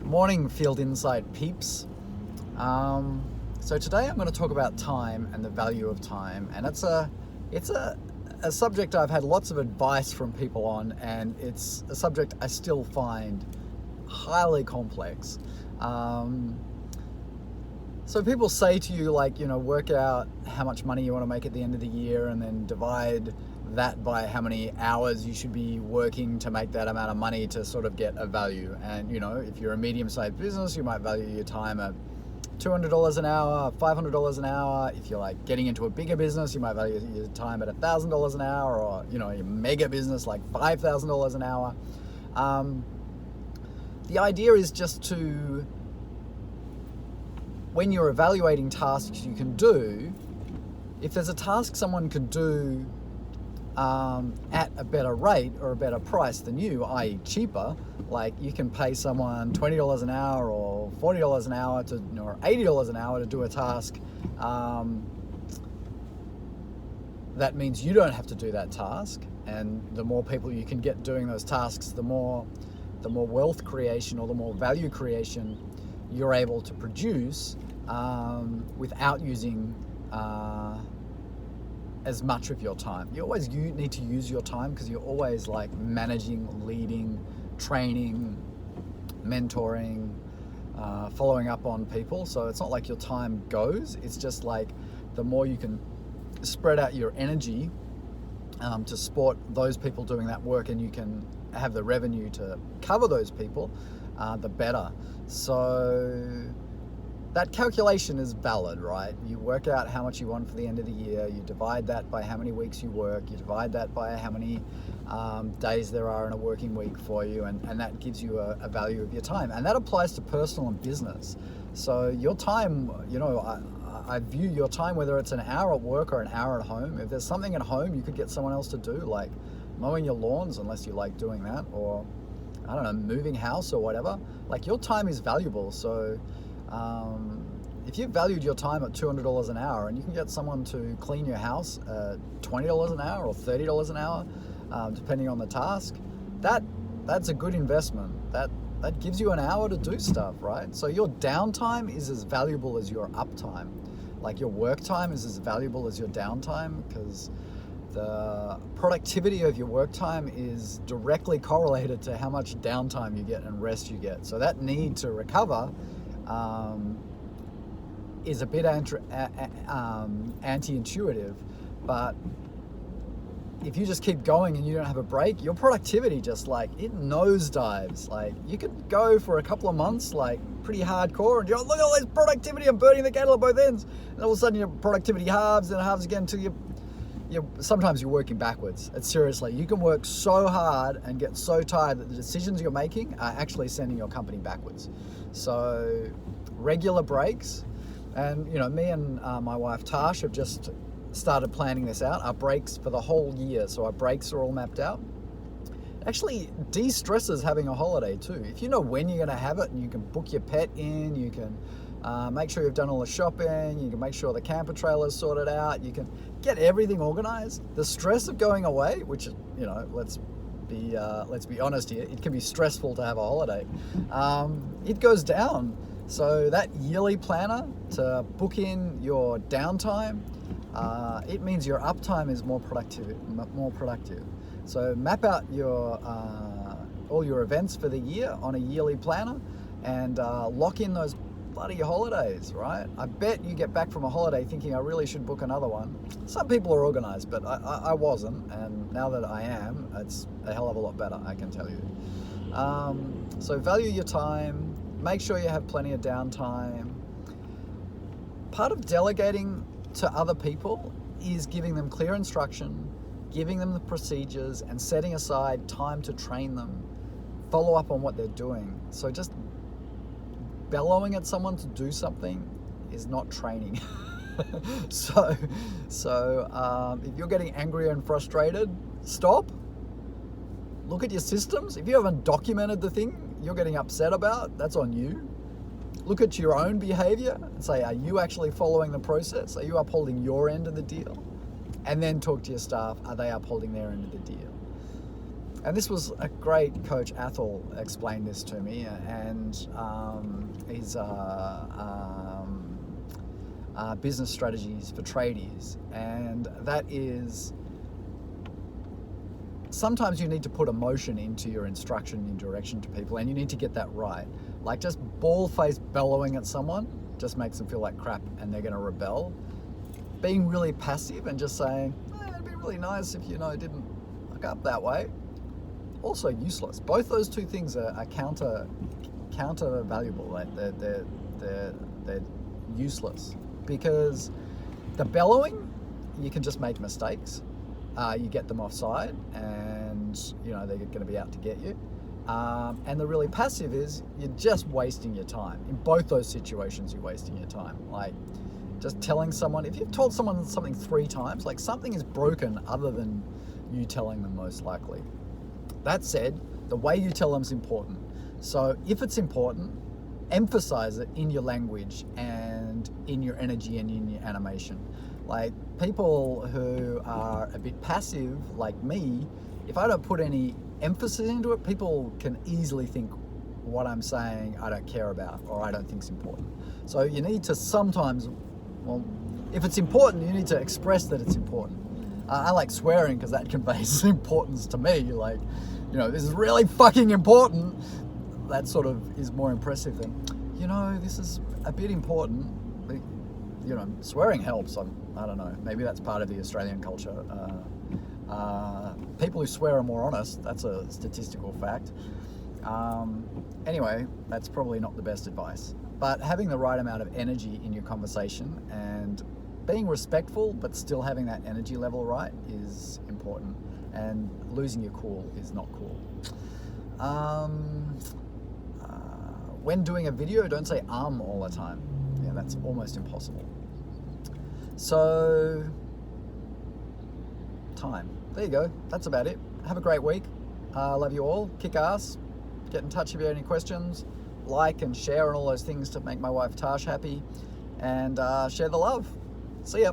Morning, Field Insight peeps. So today I'm going to talk about time and the value of time, and it's a subject I've had lots of advice from people on, and it's a subject I still find highly complex. So people say to you, like, work out how much money you want to make at the end of the year and then divide that by how many hours you should be working to make that amount of money to sort of get a value. And, if you're a medium-sized business, you might value your time at $200 an hour, $500 an hour. If you're like getting into a bigger business, you might value your time at $1,000 an hour, or, a mega business like $5,000 an hour. The idea is just to, when you're evaluating tasks you can do, if there's a task someone can do at a better rate or a better price than you, i.e. cheaper, like you can pay someone $20 an hour or $40 an hour or $80 an hour to do a task, that means you don't have to do that task. And the more people you can get doing those tasks, the more wealth creation or the more value creation you're able to produce without using as much of your time. You need to use your time because you're always like managing, leading, training, mentoring, following up on people. So it's not like your time goes. It's just like the more you can spread out your energy to support those people doing that work, and you can have the revenue to cover those people, the better. So that calculation is valid, right? You work out how much you want for the end of the year, you divide that by how many weeks you work, you divide that by how many days there are in a working week for you, and that gives you a value of your time. And that applies to personal and business. So your time, I view your time, whether it's an hour at work or an hour at home. If there's something at home you could get someone else to do, like mowing your lawns, unless you like doing that, or I don't know, moving house or whatever, like your time is valuable. So if you valued your time at $200 an hour and you can get someone to clean your house at $20 an hour or $30 an hour, depending on the task, that's a good investment. That gives you an hour to do stuff, right? So your downtime is as valuable as your uptime. Like your work time is as valuable as your downtime, because the productivity of your work time is directly correlated to how much downtime you get and rest you get. So that need to recover is a bit anti-intuitive, but if you just keep going and you don't have a break, your productivity just it nosedives. Like you could go for a couple of months like pretty hardcore and you're like, look at all this productivity, I'm burning the candle at both ends, and all of a sudden your productivity halves and halves again until sometimes you're working backwards. It's seriously, you can work so hard and get so tired that the decisions you're making are actually sending your company backwards. So regular breaks, and me and my wife Tash have just started planning this out, our breaks for the whole year. So our breaks are all mapped out. It actually de-stresses having a holiday too. If you know when you're going to have it, and you can book your pet in, you can make sure you've done all the shopping, you can make sure the camper trailer's sorted out, you can get everything organized. The stress of going away, which let's be honest here, it can be stressful to have a holiday, it goes down. So that yearly planner to book in your downtime, it means your uptime is more productive. So map out your all your events for the year on a yearly planner, and lock in those bloody holidays, right? I bet you get back from a holiday thinking I really should book another one. Some people are organized, but I wasn't, and now that I am, it's a hell of a lot better, I can tell you. So value your time, make sure you have plenty of downtime. Part of delegating to other people is giving them clear instruction, giving them the procedures, and setting aside time to train them, follow up on what they're doing. So just bellowing at someone to do something is not training. So if you're getting angry and frustrated, stop, look at your systems. If you haven't documented the thing you're getting upset about, that's on you. Look at your own behavior and say, are you actually following the process? Are you upholding your end of the deal? And then talk to your staff, are they upholding their end of the deal? And this was a great coach. Athol explained this to me, and he's business strategies for tradies, and that is sometimes you need to put emotion into your instruction and direction to people, and you need to get that right. Like just bald-faced bellowing at someone just makes them feel like crap and they're going to rebel. Being really passive and just saying, it'd be really nice if it didn't look up that way, also useless. Both those two things are counter valuable. Like they're useless, because the bellowing, you can just make mistakes. You get them offside, and they're going to be out to get you. And the really passive is you're just wasting your time. In both those situations, you're wasting your time. Like just telling someone, if you've told someone something 3 times, like something is broken other than you telling them, most likely. That said, the way you tell them is important. So if it's important, emphasize it in your language and in your energy and in your animation. Like people who are a bit passive, like me, if I don't put any emphasis into it, people can easily think what I'm saying I don't care about or I don't think is important. So you need to sometimes, if it's important, you need to express that it's important. I like swearing because that conveys importance to me. Like, this is really fucking important. That sort of is more impressive than, this is a bit important. Swearing helps. I don't know. Maybe that's part of the Australian culture. People who swear are more honest. That's a statistical fact. Anyway, that's probably not the best advice. But having the right amount of energy in your conversation and being respectful but still having that energy level right is important. And losing your cool is not cool. When doing a video, don't say all the time. Yeah, that's almost impossible. So, time. There you go. That's about it. Have a great week. Love you all. Kick ass. Get in touch if you have any questions. Like and share and all those things to make my wife Tash happy. And share the love. See ya.